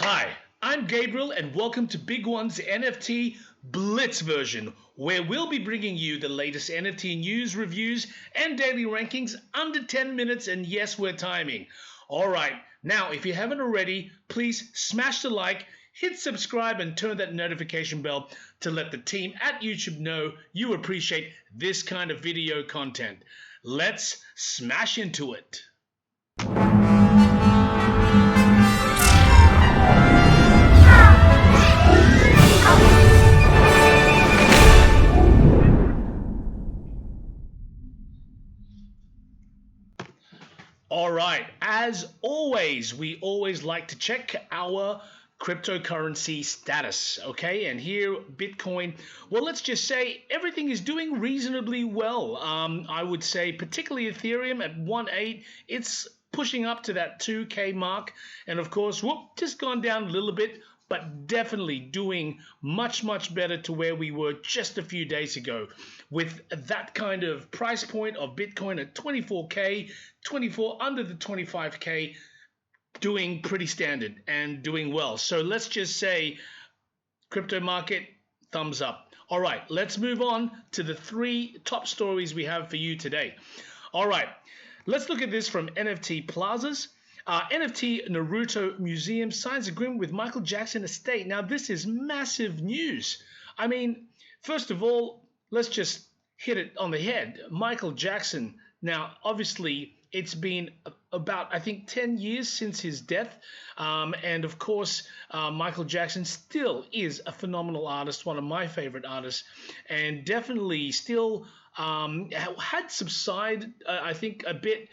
Hi, I'm Gabriel and welcome to Bigones.nft Blitz version, where we'll be bringing you the latest NFT news, reviews, and daily rankings under 10 minutes, and yes, we're timing. Alright, now if you haven't already, please smash the like, hit subscribe, and turn that notification bell to let the team at YouTube know you appreciate this kind of video content. Let's smash into it. All right, as always, we always like to check our cryptocurrency status, okay? And here, Bitcoin, well, let's just say everything is doing reasonably well. I would say particularly Ethereum at 1.8, it's pushing up to that 2K mark. And of course, just gone down a little bit, but definitely doing much, much better to where we were just a few days ago. With that kind of price point of Bitcoin at 24K, 24 under the 25K, doing pretty standard and doing well. So let's just say crypto market, thumbs up. All right, let's move on to the three top stories we have for you today. All right, let's look at this from NFT Plazas. NFT Naruto Museum signs agreement with Michael Jackson estate. Now, this is massive news. I mean, first of all, let's just hit it on the head. Michael Jackson. Now, obviously, it's been about, I think, 10 years since his death. And of course, Michael Jackson still is a phenomenal artist, one of my favorite artists, and definitely still had subsided, I think, a bit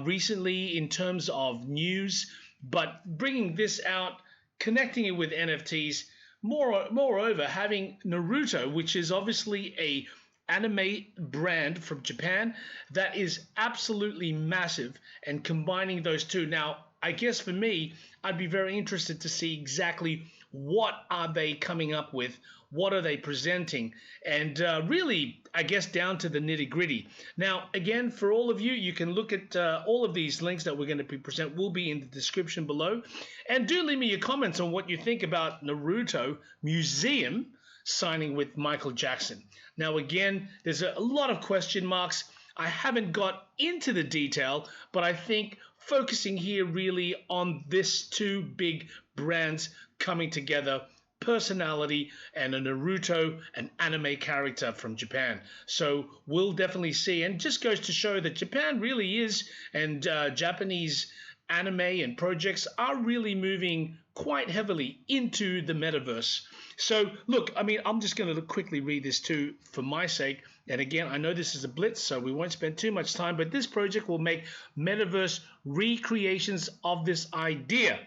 recently in terms of news, but bringing this out, connecting it with NFTs, moreover, having Naruto, which is obviously a anime brand from Japan that is absolutely massive, and combining those two. Now, I guess for me, I'd be very interested to see exactly what are they coming up with, what are they presenting, and really, I guess, down to the nitty-gritty. Now, again, for all of you, you can look at all of these links that we're going to be present will be in the description below, and do leave me your comments on what you think about Naruto Museum signing with Michael Jackson. Now, again, there's a lot of question marks. I haven't got into the detail, but I think focusing here really on this two big brands coming together, personality and a Naruto, an anime character from Japan. So we'll definitely see, and just goes to show that Japan really is, and Japanese anime and projects are really moving quite heavily into the metaverse. So look, I mean, I'm just going to quickly read this too for my sake. And again, I know this is a blitz, so we won't spend too much time, but this project will make metaverse recreations of this idea.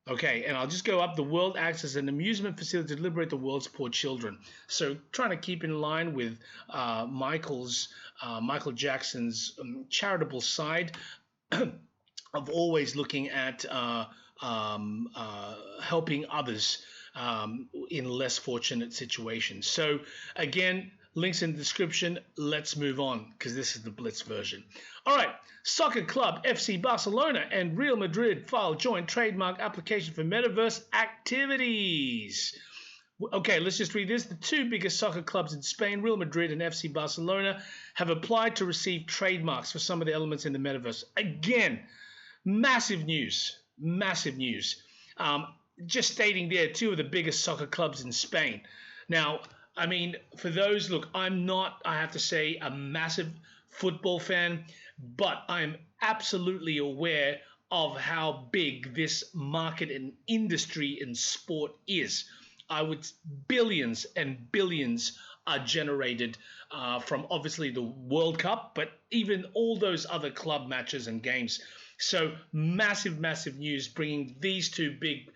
Okay, and I'll just go up. The world acts as an amusement facility to liberate the world's poor children. So trying to keep in line with Michael Jackson's charitable side of always looking at helping others in less fortunate situations. So again, links in the description. Let's move on because this is the Blitz version. All right, soccer club FC Barcelona and Real Madrid file joint trademark application for metaverse activities. Okay, let's just read this. The two biggest soccer clubs in Spain, Real Madrid and FC Barcelona, have applied to receive trademarks for some of the elements in the metaverse. Again, massive news, massive news. Just stating there, two of the biggest soccer clubs in Spain. Now, I mean, for those, look, I'm not, I have to say, a massive football fan, but I'm absolutely aware of how big this market and industry in sport is. Billions and billions are generated from obviously the World Cup, but even all those other club matches and games. So massive, massive news bringing these two big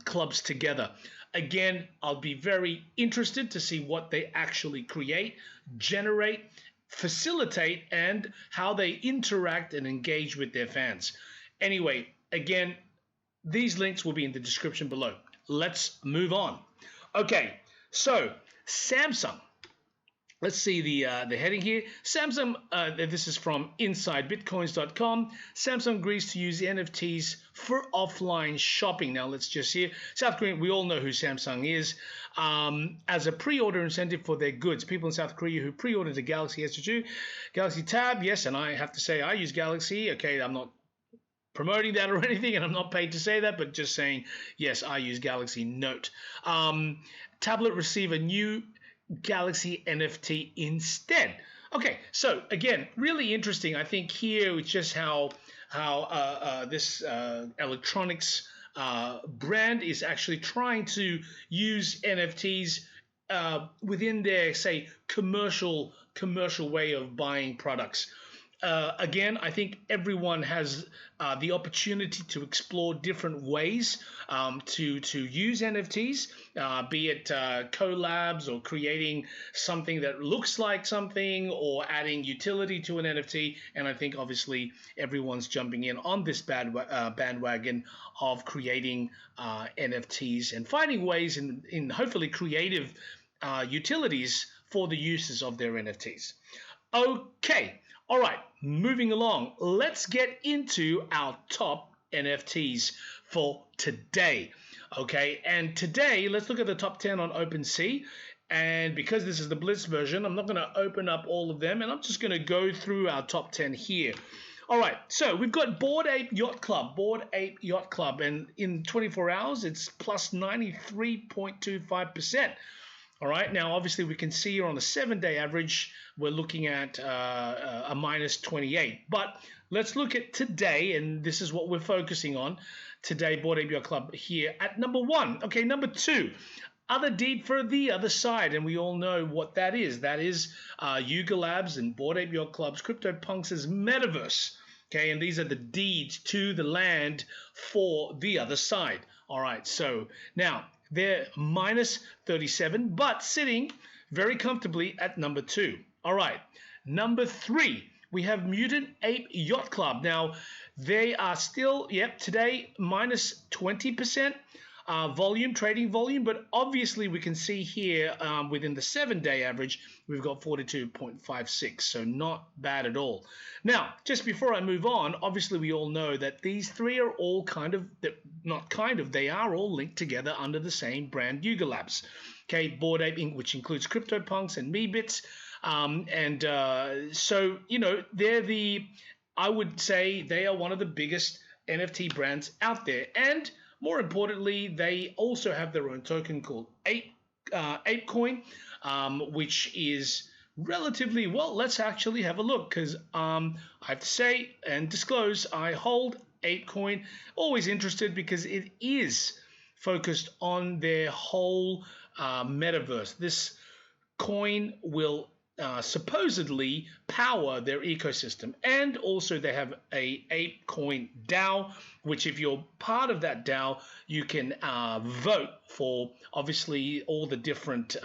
clubs together. Again, I'll be very interested to see what they actually create, generate, facilitate, and how they interact and engage with their fans. Anyway, again, these links will be in the description below. Let's move on. Okay, so Samsung. let's see the heading here. Samsung, this is from InsideBitcoins.com. Samsung agrees to use NFTs for offline shopping. Now let's just hear. South Korea, we all know who Samsung is. As a pre-order incentive for their goods, people in South Korea who pre-ordered the Galaxy S2, Galaxy Tab, yes, and I have to say I use Galaxy. Okay, I'm not promoting that or anything, and I'm not paid to say that, but just saying, yes, I use Galaxy Note. Tablet receive a new Galaxy NFT instead. Okay, so again, really interesting. I think here it's just how this electronics brand is actually trying to use NFTs within their, say, commercial way of buying products. Again, I think everyone has the opportunity to explore different ways to use NFTs, be it collabs or creating something that looks like something or adding utility to an NFT. And I think obviously everyone's jumping in on this bandwagon of creating NFTs and finding ways in hopefully creative utilities for the uses of their NFTs. Okay. All right, moving along, let's get into our top NFTs for today. Okay, and today, let's look at the top 10 on Opensea. And because this is the Blitz version, I'm not going to open up all of them, and I'm just going to go through our top 10 here. All right, so we've got Bored Ape Yacht Club, and in 24 hours, it's plus 93.25%. All right, now obviously we can see here on the 7-day average, we're looking at a minus 28. But let's look at today, and this is what we're focusing on. Today, Bored Ape Yacht Club here at number 1. Okay, number 2, Other Deed for the Other Side, and we all know what that is. That is Yuga Labs and Bored Ape Yacht Club's CryptoPunks' Metaverse. Okay, and these are the deeds to the land for the other side. All right, so now they're minus 37, but sitting very comfortably at number 2. All right, number 3, we have Mutant Ape Yacht Club. Now, they are still, today minus 20% trading volume, but obviously we can see here within the 7-day average, we've got 42.56, so not bad at all. Now, just before I move on, obviously we all know that these three are all they are all linked together under the same brand, Yuga Labs. Okay, Bored Ape Inc., which includes CryptoPunks and Meebits. So, I would say they are one of the biggest NFT brands out there. And more importantly, they also have their own token called ApeCoin, which is relatively, well, let's actually have a look, because I have to say and disclose, I hold ApeCoin, always interested because it is focused on their whole metaverse. This coin will supposedly power their ecosystem, and also they have a ApeCoin DAO, which if you're part of that DAO, you can vote for obviously all the different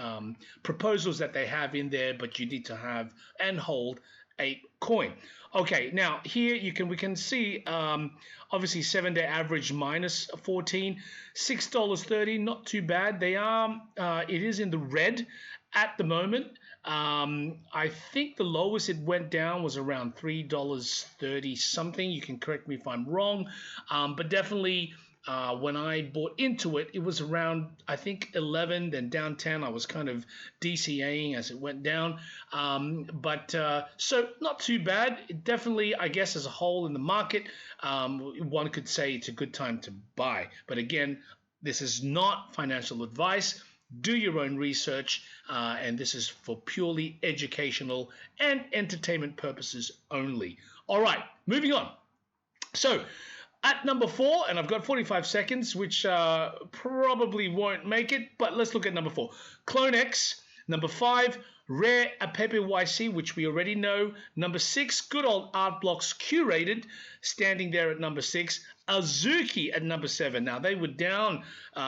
proposals that they have in there, but you need to have and hold ApeCoin. Okay, now here we can see obviously 7-day average minus 14, $6.30, not too bad. They are it is in the red at the moment. I think the lowest it went down was around $3.30 something. You can correct me if I'm wrong, but definitely when I bought into it, it was around, I think, 11, then down 10. I was kind of DCAing as it went down, so not too bad. It definitely, I guess, as a whole in the market, one could say it's a good time to buy. But again, this is not financial advice. Do your own research, and this is for purely educational and entertainment purposes only. All right, moving on. So at number 4, and I've got 45 seconds, which probably won't make it, but let's look at number 4. CloneX. Number 5, Rare Apepe YC, which we already know. Number 6, good old Art Blocks Curated, standing there at number 6. Azuki at number 7. Now, they were down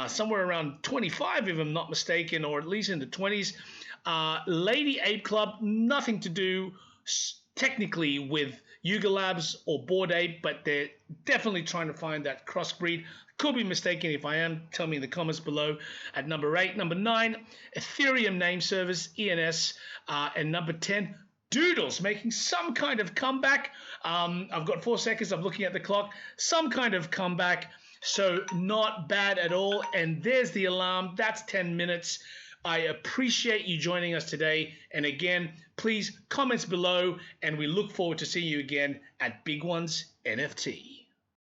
somewhere around 25, if I'm not mistaken, or at least in the 20s. Lady Ape Club, nothing to do technically with Yuga Labs or Bored Ape, but they're definitely trying to find that crossbreed. Could be mistaken. If I am, tell me in the comments below. At number 8. Number 9, Ethereum name service, ENS. And number 10, Doodles making some kind of comeback. I've got 4 seconds. I'm looking at the clock. Some kind of comeback. So not bad at all. And there's the alarm. That's 10 minutes. I appreciate you joining us today. And again, please comments below. And we look forward to seeing you again at Big Ones NFT.